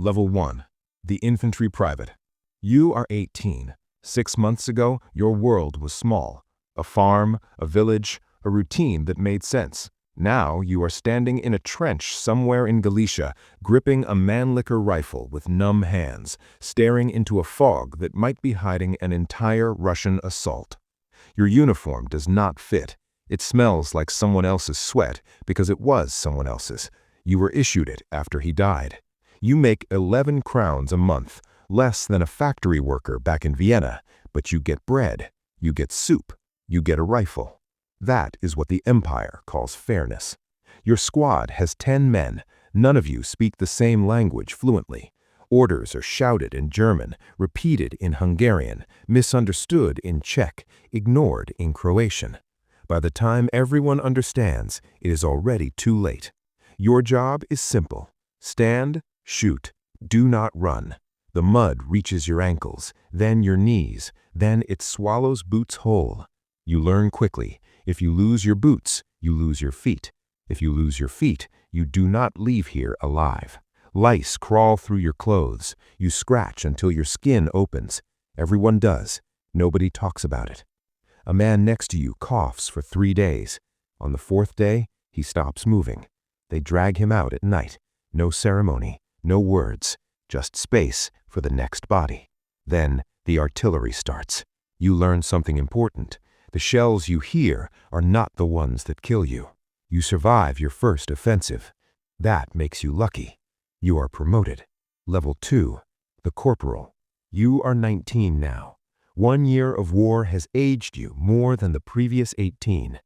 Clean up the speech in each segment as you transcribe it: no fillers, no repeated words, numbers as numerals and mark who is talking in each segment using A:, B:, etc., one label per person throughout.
A: Level 1. The Infantry Private. You are 18. 6 months ago, your world was small. A farm, a village, a routine that made sense. Now you are standing in a trench somewhere in Galicia, gripping a Mannlicher rifle with numb hands, staring into a fog that might be hiding an entire Russian assault. Your uniform does not fit. It smells like someone else's sweat because it was someone else's. You were issued it after he died. You make 11 crowns a month, less than a factory worker back in Vienna, but you get bread, you get soup, you get a rifle. That is what the Empire calls fairness. Your squad has 10 men. None of you speak the same language fluently. Orders are shouted in German, repeated in Hungarian, misunderstood in Czech, ignored in Croatian. By the time everyone understands, it is already too late. Your job is simple. Stand, shoot, do not run. The mud reaches your ankles, then your knees, then it swallows boots whole. You learn quickly. If you lose your boots, you lose your feet. If you lose your feet, you do not leave here alive. Lice crawl through your clothes. You scratch until your skin opens. Everyone does. Nobody talks about it. A man next to you coughs for 3 days. On the 4th day, he stops moving. They drag him out at night. No ceremony, no words, just space for the next body. Then the artillery starts. You learn something important. The shells you hear are not the ones that kill you. You survive your first offensive. That makes you lucky. You are promoted. Level 2. The Corporal. You are 19 now. 1 year of war has aged you more than the previous 18.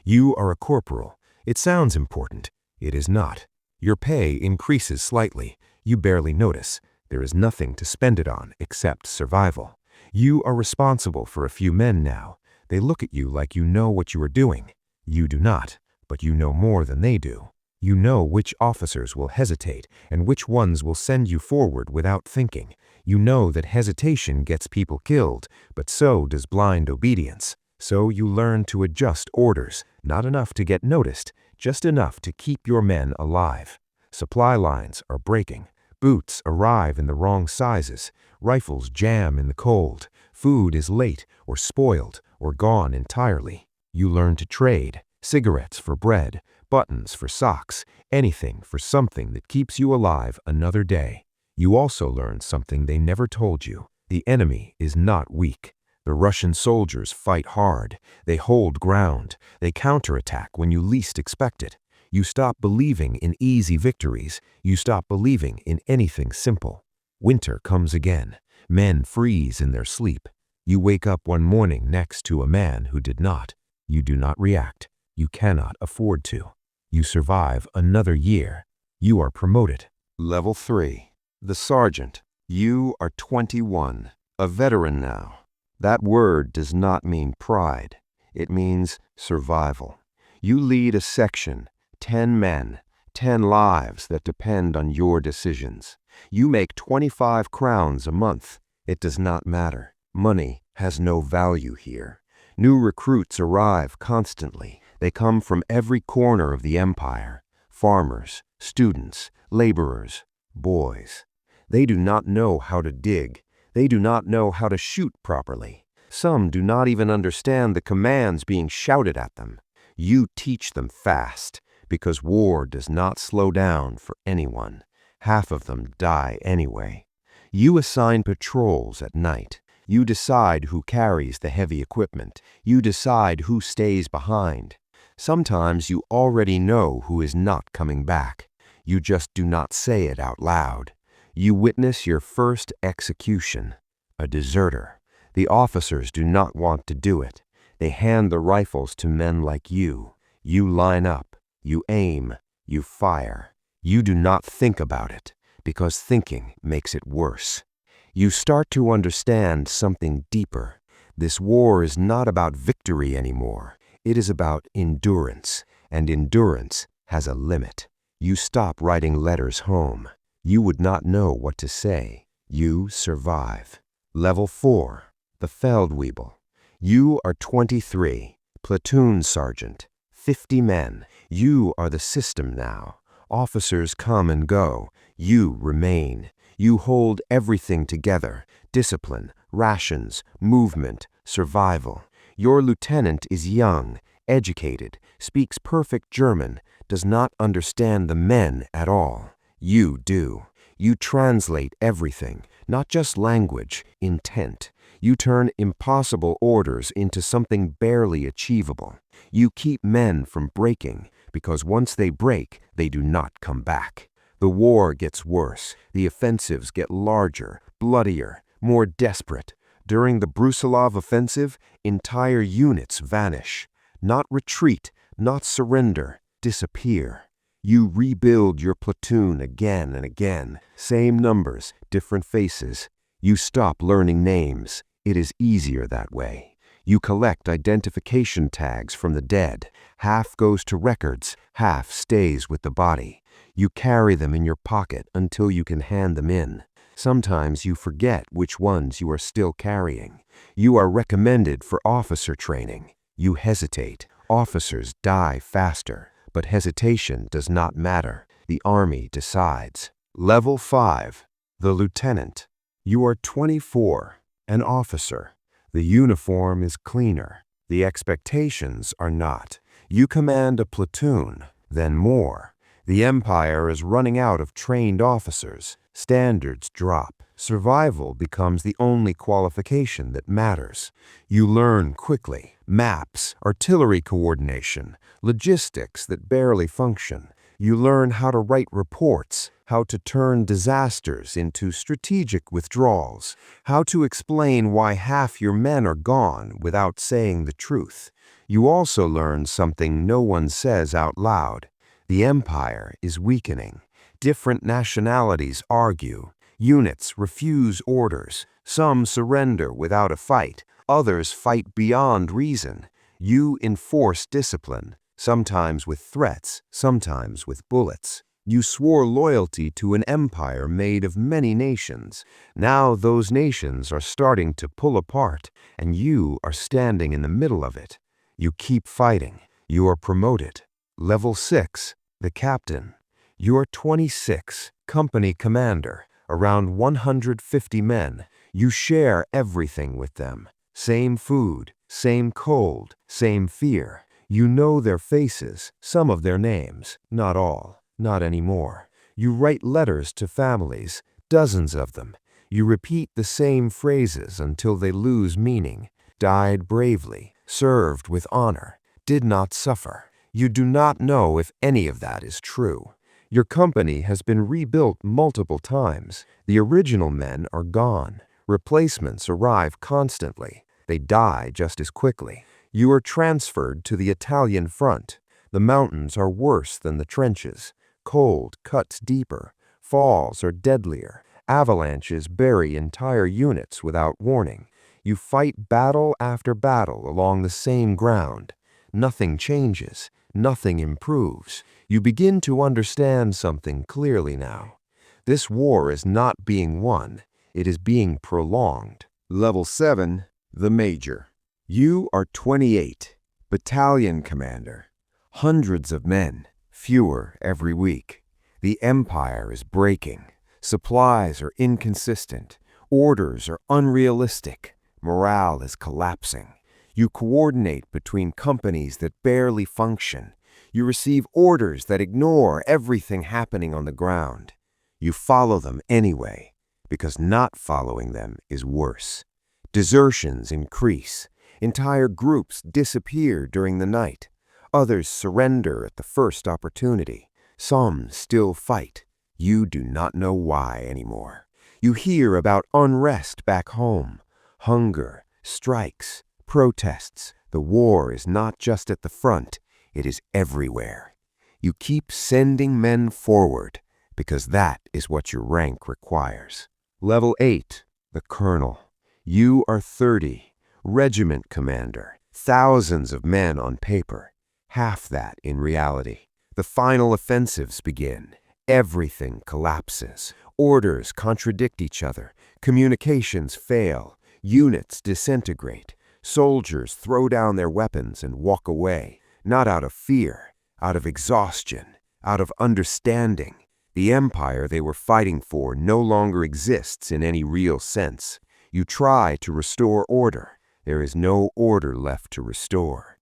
A: You are a corporal. It sounds important. It is not. Your pay increases slightly. You barely notice. There is nothing to spend it on except survival. You are responsible for a few men now. They look at you like you know what you are doing. You do not, but you know more than they do. You know which officers will hesitate and which ones will send you forward without thinking. You know that hesitation gets people killed, but so does blind obedience. So you learn to adjust orders, not enough to get noticed, just enough to keep your men alive. Supply lines are breaking. Boots arrive in the wrong sizes. Rifles jam in the cold. Food is late or spoiled or gone entirely. You learn to trade. Cigarettes for bread, buttons for socks, anything for something that keeps you alive another day. You also learn something they never told you. The enemy is not weak. The Russian soldiers fight hard. They hold ground. They counterattack when you least expect it. You stop believing in easy victories. You stop believing in anything simple. Winter comes again. Men freeze in their sleep. You wake up one morning next to a man who did not. You do not react. You cannot afford to. You survive another year. You are promoted. Level 3. The Sergeant. You are 21. A veteran now. That word does not mean pride. It means survival. You lead a section, 10 men, 10 lives that depend on your decisions. You make 25 crowns a month. It does not matter. Money has no value here. New recruits arrive constantly. They come from every corner of the empire. Farmers, students, laborers, boys. They do not know how to dig. They do not know how to shoot properly. Some do not even understand the commands being shouted at them. You teach them fast, because war does not slow down for anyone. Half of them die anyway. You assign patrols at night. You decide who carries the heavy equipment. You decide who stays behind. Sometimes you already know who is not coming back. You just do not say it out loud. You witness your first execution. A deserter. The officers do not want to do it. They hand the rifles to men like you. You line up. You aim. You fire. You do not think about it, because thinking makes it worse. You start to understand something deeper. This war is not about victory anymore. It is about endurance, and endurance has a limit. You stop writing letters home. You would not know what to say. You survive. Level 4. The Feldwebel. You are 23. Platoon sergeant. 50 men. You are the system now. Officers come and go. You remain.
B: You hold everything together: discipline, rations, movement, survival. Your lieutenant is young, educated, speaks perfect German, does not understand the men at all. You do. You translate everything, not just language, intent. You turn impossible orders into something barely achievable. You keep men from breaking, because once they break, they do not come back. The war gets worse. The offensives get larger, bloodier, more desperate. During the Brusilov offensive, entire units vanish. Not retreat, not surrender, disappear. You rebuild your platoon again and again. Same numbers, different faces. You stop learning names. It is easier that way. You collect identification tags from the dead. Half goes to records, half stays with the body. You carry them in your pocket until you can hand them in. Sometimes you forget which ones you are still carrying. You are recommended for officer training. You hesitate. Officers die faster, but hesitation does not matter. The Army decides. Level 5. The Lieutenant. You are 24, an officer. The uniform is cleaner. The expectations are not. You command a platoon, then more. The Empire is running out of trained officers. Standards drop. Survival becomes the only qualification that matters. You learn quickly. Maps, artillery coordination, logistics that barely function. You learn how to write reports, how to turn disasters into strategic withdrawals, how to explain why half your men are gone without saying the truth. You also learn something no one says out loud. The Empire is weakening. Different nationalities argue. Units refuse orders. Some surrender without a fight. Others fight beyond reason. You enforce discipline, sometimes with threats, sometimes with bullets. You swore loyalty to an empire made of many nations. Now those nations are starting to pull apart, and you are standing in the middle of it. You keep fighting. You are promoted. Level 6, the Captain. You are 26, company commander, around 150 men. You share everything with them. Same food, same cold, same fear. You know their faces, some of their names, not all, not anymore. You write letters to families, dozens of them. You repeat the same phrases until they lose meaning. Died bravely, served with honor, did not suffer. You do not know if any of that is true. Your company has been rebuilt multiple times. The original men are gone. Replacements arrive constantly. They die just as quickly. You are transferred to the Italian front. The mountains are worse than the trenches. Cold cuts deeper. Falls are deadlier. Avalanches bury entire units without warning. You fight battle after battle along the same ground. Nothing changes. Nothing improves. You begin to understand something clearly now. This war is not being won. It is being prolonged. Level 7, the Major. You are 28, battalion commander. Hundreds of men, fewer every week. The Empire is breaking. Supplies are inconsistent. Orders are unrealistic. Morale is collapsing. You coordinate between companies that barely function. You receive orders that ignore everything happening on the ground. You follow them anyway, because not following them is worse. Desertions increase. Entire groups disappear during the night. Others surrender at the first opportunity. Some still fight. You do not know why anymore. You hear about unrest back home. Hunger, strikes, protests. The war is not just at the front. It is everywhere. You keep sending men forward because that is what your rank requires. Level 8, the Colonel. You are 30, regiment commander. Thousands of men on paper. Half that in reality. The final offensives begin. Everything collapses. Orders contradict each other. Communications fail. Units disintegrate. Soldiers throw down their weapons and walk away. Not out of fear, out of exhaustion, out of understanding. The empire they were fighting for no longer exists in any real sense. You try to restore order. There is no order left to restore.